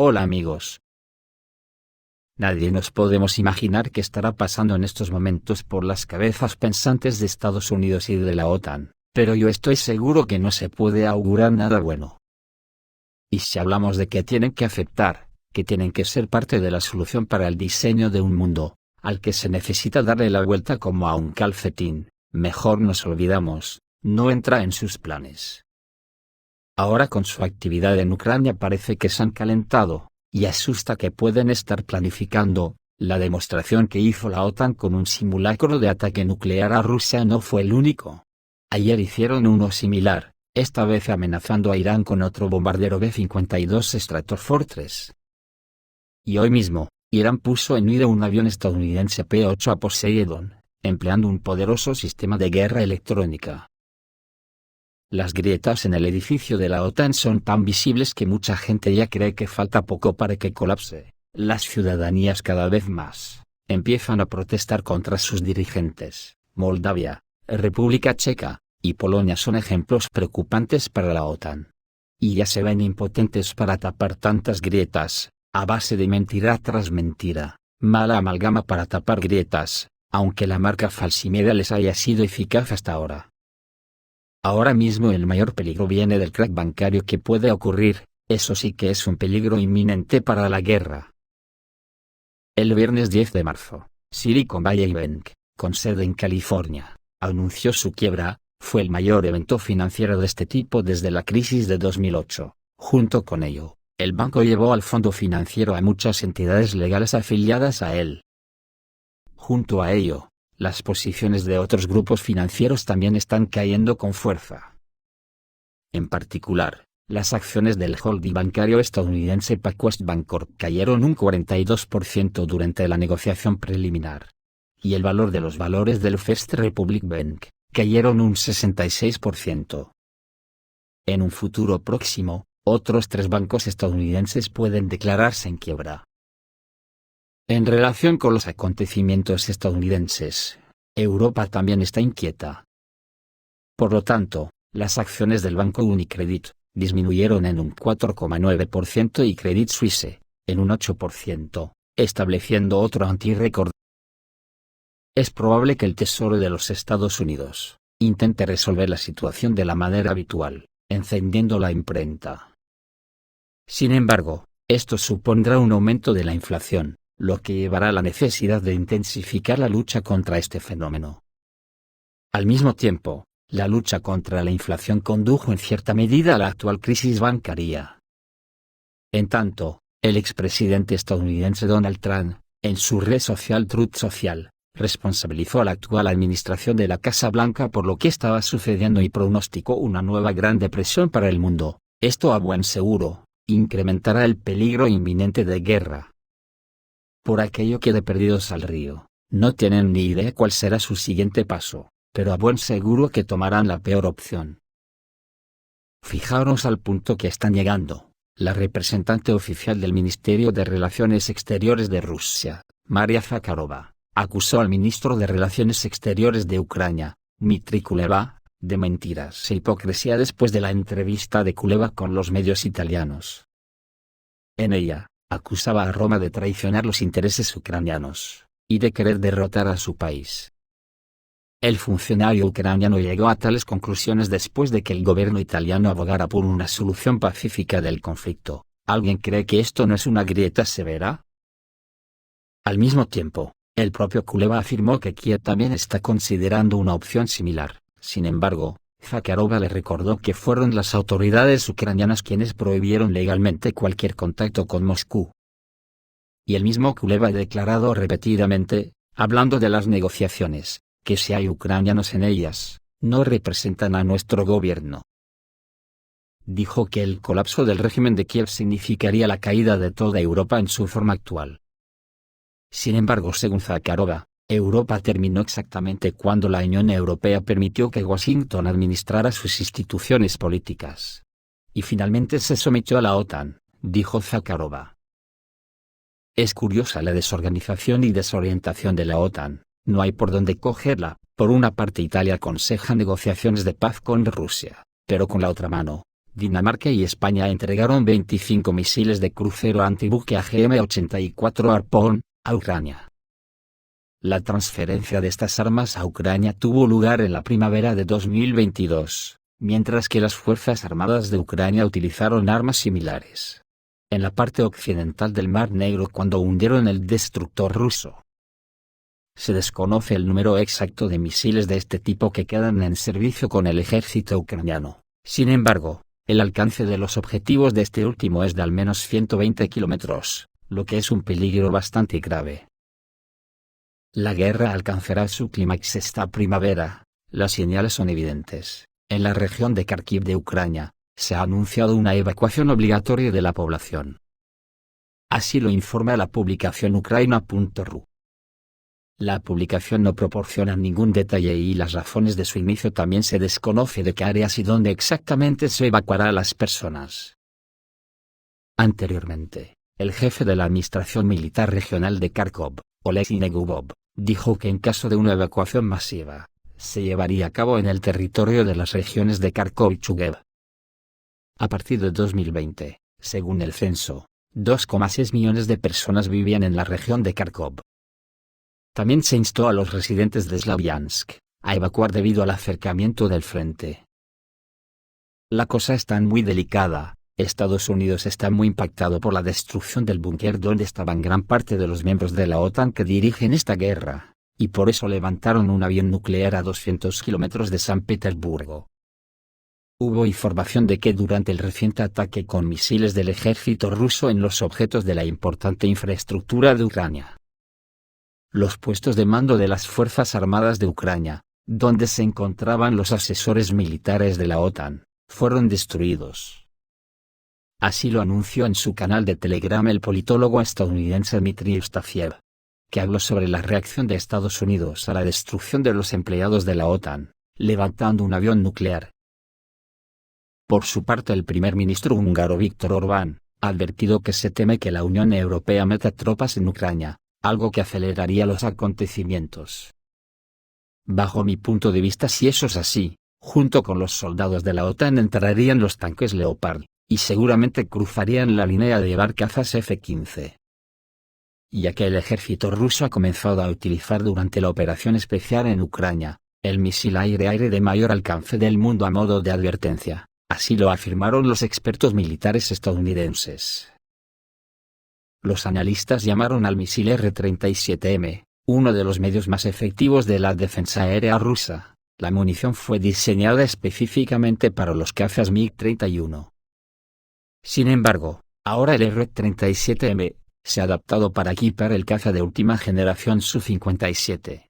Hola amigos. Nadie nos podemos imaginar qué estará pasando en estos momentos por las cabezas pensantes de Estados Unidos y de la OTAN, pero yo estoy seguro que no se puede augurar nada bueno. Y si hablamos de que tienen que aceptar, que tienen que ser parte de la solución para el diseño de un mundo, al que se necesita darle la vuelta como a un calcetín, mejor nos olvidamos, no entra en sus planes. Ahora con su actividad en Ucrania parece que se han calentado, y asusta que pueden estar planificando. La demostración que hizo la OTAN con un simulacro de ataque nuclear a Rusia no fue el único. Ayer hicieron uno similar, esta vez amenazando a Irán con otro bombardero B-52 Stratofortress. Y hoy mismo, Irán puso en huida un avión estadounidense P-8A Poseidon, empleando un poderoso sistema de guerra electrónica. Las grietas en el edificio de la OTAN son tan visibles que mucha gente ya cree que falta poco para que colapse. Las ciudadanías cada vez más empiezan a protestar contra sus dirigentes. Moldavia, República Checa y Polonia son ejemplos preocupantes para la OTAN. Y ya se ven impotentes para tapar tantas grietas, a base de mentira tras mentira, mala amalgama para tapar grietas, aunque la marca falsimedia les haya sido eficaz hasta ahora. Ahora mismo el mayor peligro viene del crack bancario que puede ocurrir, eso sí que es un peligro inminente para la guerra. El viernes 10 de marzo, Silicon Valley Bank, con sede en California, anunció su quiebra. Fue el mayor evento financiero de este tipo desde la crisis de 2008. Junto con ello, el banco llevó al fondo financiero a muchas entidades legales afiliadas a él. Junto a ello, las posiciones de otros grupos financieros también están cayendo con fuerza. En particular, las acciones del holding bancario estadounidense PacWest Bancorp cayeron un 42% durante la negociación preliminar. Y el valor de los valores del First Republic Bank cayeron un 66%. En un futuro próximo, otros 3 bancos estadounidenses pueden declararse en quiebra. En relación con los acontecimientos estadounidenses, Europa también está inquieta. Por lo tanto, las acciones del banco Unicredit disminuyeron en un 4,9% y Credit Suisse en un 8%, estableciendo otro antirrécord. Es probable que el Tesoro de los Estados Unidos intente resolver la situación de la manera habitual, encendiendo la imprenta. Sin embargo, esto supondrá un aumento de la inflación, lo que llevará a la necesidad de intensificar la lucha contra este fenómeno. Al mismo tiempo, la lucha contra la inflación condujo en cierta medida a la actual crisis bancaria. En tanto, el expresidente estadounidense Donald Trump, en su red social Truth Social, responsabilizó a la actual administración de la Casa Blanca por lo que estaba sucediendo y pronosticó una nueva Gran Depresión para el mundo. Esto a buen seguro incrementará el peligro inminente de guerra. Por aquello que de perdidos al río, no tienen ni idea cuál será su siguiente paso, pero a buen seguro que tomarán la peor opción. Fijaros al punto que están llegando. La representante oficial del Ministerio de Relaciones Exteriores de Rusia, Maria Zakharova, acusó al ministro de Relaciones Exteriores de Ucrania, Dmytro Kuleba, de mentiras e hipocresía después de la entrevista de Kuleba con los medios italianos. En ella, acusaba a Roma de traicionar los intereses ucranianos, y de querer derrotar a su país. El funcionario ucraniano llegó a tales conclusiones después de que el gobierno italiano abogara por una solución pacífica del conflicto. ¿Alguien cree que esto no es una grieta severa? Al mismo tiempo, el propio Kuleba afirmó que Kiev también está considerando una opción similar. Sin embargo, Zakharova le recordó que fueron las autoridades ucranianas quienes prohibieron legalmente cualquier contacto con Moscú. Y el mismo Kuleba ha declarado repetidamente, hablando de las negociaciones, que si hay ucranianos en ellas, no representan a nuestro gobierno. Dijo que el colapso del régimen de Kiev significaría la caída de toda Europa en su forma actual. Sin embargo, según Zakharova, Europa terminó exactamente cuando la Unión Europea permitió que Washington administrara sus instituciones políticas. Y finalmente se sometió a la OTAN, dijo Zakharova. Es curiosa la desorganización y desorientación de la OTAN, no hay por dónde cogerla. Por una parte Italia aconseja negociaciones de paz con Rusia, pero con la otra mano, Dinamarca y España entregaron 25 misiles de crucero antibuque AGM-84 Harpoon a Ucrania. La transferencia de estas armas a Ucrania tuvo lugar en la primavera de 2022, mientras que las Fuerzas Armadas de Ucrania utilizaron armas similares en la parte occidental del Mar Negro cuando hundieron el destructor ruso. Se desconoce el número exacto de misiles de este tipo que quedan en servicio con el ejército ucraniano. Sin embargo, el alcance de los objetivos de este último es de al menos 120 kilómetros, lo que es un peligro bastante grave. La guerra alcanzará su clímax esta primavera, las señales son evidentes. En la región de Kharkiv de Ucrania, se ha anunciado una evacuación obligatoria de la población. Así lo informa la publicación Ukraina.ru. La publicación no proporciona ningún detalle y las razones de su inicio también se desconoce de qué áreas y dónde exactamente se evacuará a las personas. Anteriormente, el jefe de la Administración Militar Regional de Kharkov, Oleksiy Negubov, dijo que en caso de una evacuación masiva, se llevaría a cabo en el territorio de las regiones de Kharkov y Chuguev. A partir de 2020, según el censo, 2,6 millones de personas vivían en la región de Kharkov. También se instó a los residentes de Slaviansk a evacuar debido al acercamiento del frente. La cosa está muy delicada. Estados Unidos está muy impactado por la destrucción del búnker donde estaban gran parte de los miembros de la OTAN que dirigen esta guerra, y por eso levantaron un avión nuclear a 200 kilómetros de San Petersburgo. Hubo información de que durante el reciente ataque con misiles del ejército ruso en los objetos de la importante infraestructura de Ucrania, los puestos de mando de las Fuerzas Armadas de Ucrania, donde se encontraban los asesores militares de la OTAN, fueron destruidos. Así lo anunció en su canal de Telegram el politólogo estadounidense Dmitry Ustafiev, que habló sobre la reacción de Estados Unidos a la destrucción de los empleados de la OTAN, levantando un avión nuclear. Por su parte el primer ministro húngaro Viktor Orbán, ha advertido que se teme que la Unión Europea meta tropas en Ucrania, algo que aceleraría los acontecimientos. Bajo mi punto de vista, si eso es así, junto con los soldados de la OTAN entrarían los tanques Leopard, y seguramente cruzarían la línea de barcazas F-15. Ya que el ejército ruso ha comenzado a utilizar durante la operación especial en Ucrania, el misil aire-aire de mayor alcance del mundo a modo de advertencia, así lo afirmaron los expertos militares estadounidenses. Los analistas llamaron al misil R-37M, uno de los medios más efectivos de la defensa aérea rusa. La munición fue diseñada específicamente para los cazas MiG-31. Sin embargo, ahora el R-37M se ha adaptado para equipar el caza de última generación Su-57.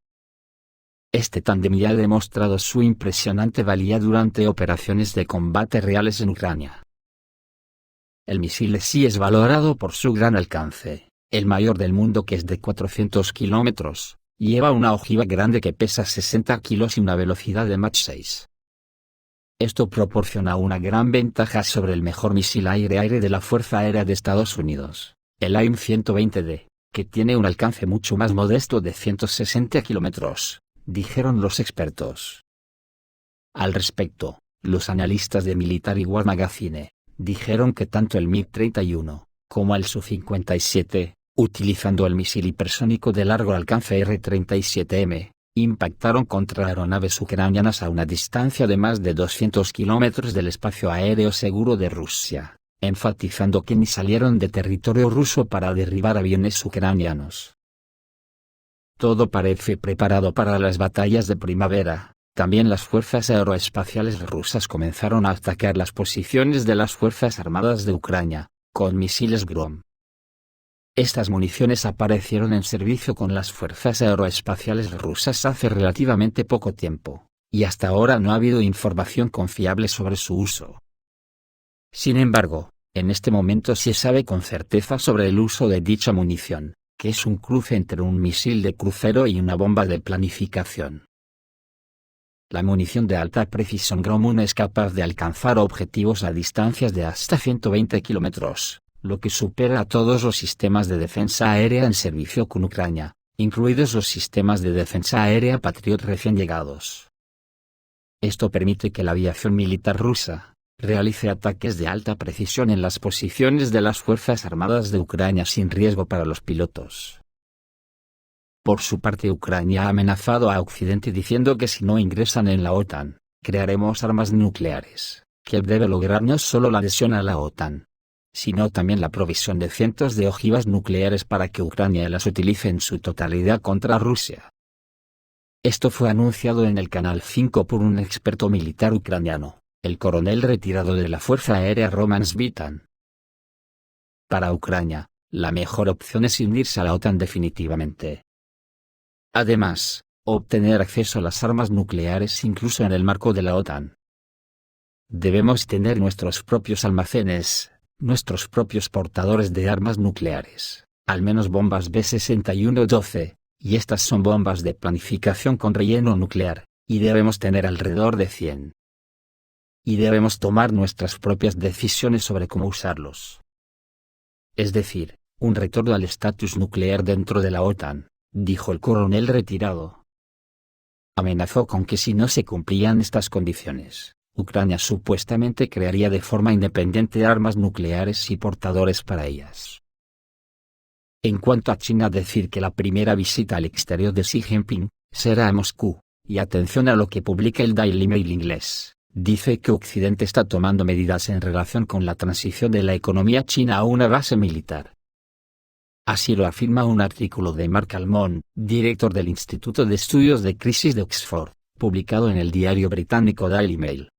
Este tándem ya ha demostrado su impresionante valía durante operaciones de combate reales en Ucrania. El misil sí es valorado por su gran alcance, el mayor del mundo que es de 400 kilómetros, lleva una ojiva grande que pesa 60 kilos y una velocidad de Mach 6. Esto proporciona una gran ventaja sobre el mejor misil aire-aire de la Fuerza Aérea de Estados Unidos, el AIM-120D, que tiene un alcance mucho más modesto de 160 kilómetros, dijeron los expertos. Al respecto, los analistas de Military War Magazine dijeron que tanto el MiG-31 como el Su-57, utilizando el misil hipersónico de largo alcance R-37M, impactaron contra aeronaves ucranianas a una distancia de más de 200 kilómetros del espacio aéreo seguro de Rusia, enfatizando que ni salieron de territorio ruso para derribar aviones ucranianos. Todo parece preparado para las batallas de primavera. También las fuerzas aeroespaciales rusas comenzaron a atacar las posiciones de las Fuerzas Armadas de Ucrania, con misiles Grom. Estas municiones aparecieron en servicio con las fuerzas aeroespaciales rusas hace relativamente poco tiempo, y hasta ahora no ha habido información confiable sobre su uso. Sin embargo, en este momento se sabe con certeza sobre el uso de dicha munición, que es un cruce entre un misil de crucero y una bomba de planificación. La munición de alta precisión Grom-1 es capaz de alcanzar objetivos a distancias de hasta 120 kilómetros, lo que supera a todos los sistemas de defensa aérea en servicio con Ucrania, incluidos los sistemas de defensa aérea Patriot recién llegados. Esto permite que la aviación militar rusa, realice ataques de alta precisión en las posiciones de las Fuerzas Armadas de Ucrania sin riesgo para los pilotos. Por su parte, Ucrania ha amenazado a Occidente diciendo que si no ingresan en la OTAN, crearemos armas nucleares. Kiev debe lograr no solo la adhesión a la OTAN, sino también la provisión de cientos de ojivas nucleares para que Ucrania las utilice en su totalidad contra Rusia. Esto fue anunciado en el Canal 5 por un experto militar ucraniano, el coronel retirado de la Fuerza Aérea Roman Svitan. Para Ucrania, la mejor opción es unirse a la OTAN definitivamente. Además, obtener acceso a las armas nucleares incluso en el marco de la OTAN. Debemos tener nuestros propios almacenes, nuestros propios portadores de armas nucleares, al menos bombas B-61-12, y estas son bombas de planificación con relleno nuclear, y debemos tener alrededor de 100. Y debemos tomar nuestras propias decisiones sobre cómo usarlos. Es decir, un retorno al estatus nuclear dentro de la OTAN, dijo el coronel retirado. Amenazó con que si no se cumplían estas condiciones, Ucrania supuestamente crearía de forma independiente armas nucleares y portadores para ellas. En cuanto a China, decir que la primera visita al exterior de Xi Jinping será a Moscú, y atención a lo que publica el Daily Mail inglés, dice que Occidente está tomando medidas en relación con la transición de la economía china a una base militar. Así lo afirma un artículo de Mark Almond, director del Instituto de Estudios de Crisis de Oxford, publicado en el diario británico Daily Mail.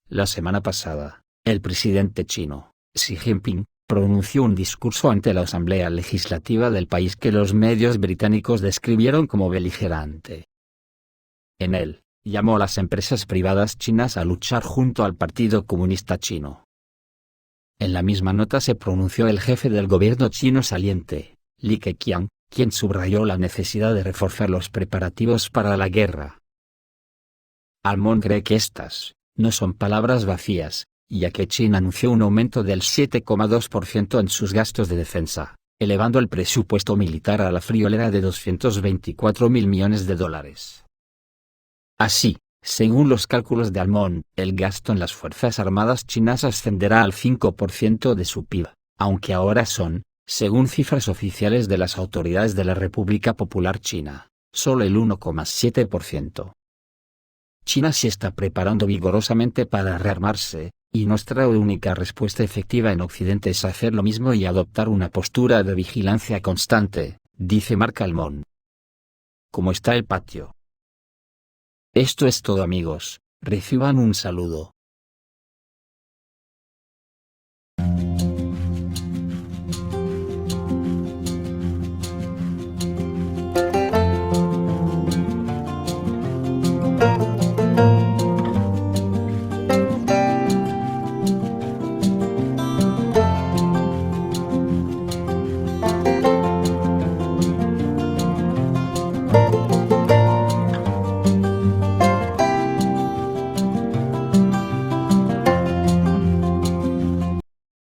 La semana pasada, el presidente chino, Xi Jinping, pronunció un discurso ante la Asamblea Legislativa del país que los medios británicos describieron como beligerante. En él, llamó a las empresas privadas chinas a luchar junto al Partido Comunista Chino. En la misma nota se pronunció el jefe del gobierno chino saliente, Li Keqiang, quien subrayó la necesidad de reforzar los preparativos para la guerra. Almond cree que estas no son palabras vacías, ya que China anunció un aumento del 7,2% en sus gastos de defensa, elevando el presupuesto militar a la friolera de $224.000 millones. Así, según los cálculos de Almond, el gasto en las Fuerzas Armadas chinas ascenderá al 5% de su PIB, aunque ahora son, según cifras oficiales de las autoridades de la República Popular China, solo el 1,7%. China se está preparando vigorosamente para rearmarse, y nuestra única respuesta efectiva en Occidente es hacer lo mismo y adoptar una postura de vigilancia constante, dice Mark Almond. ¿Cómo está el patio? Esto es todo, amigos, reciban un saludo.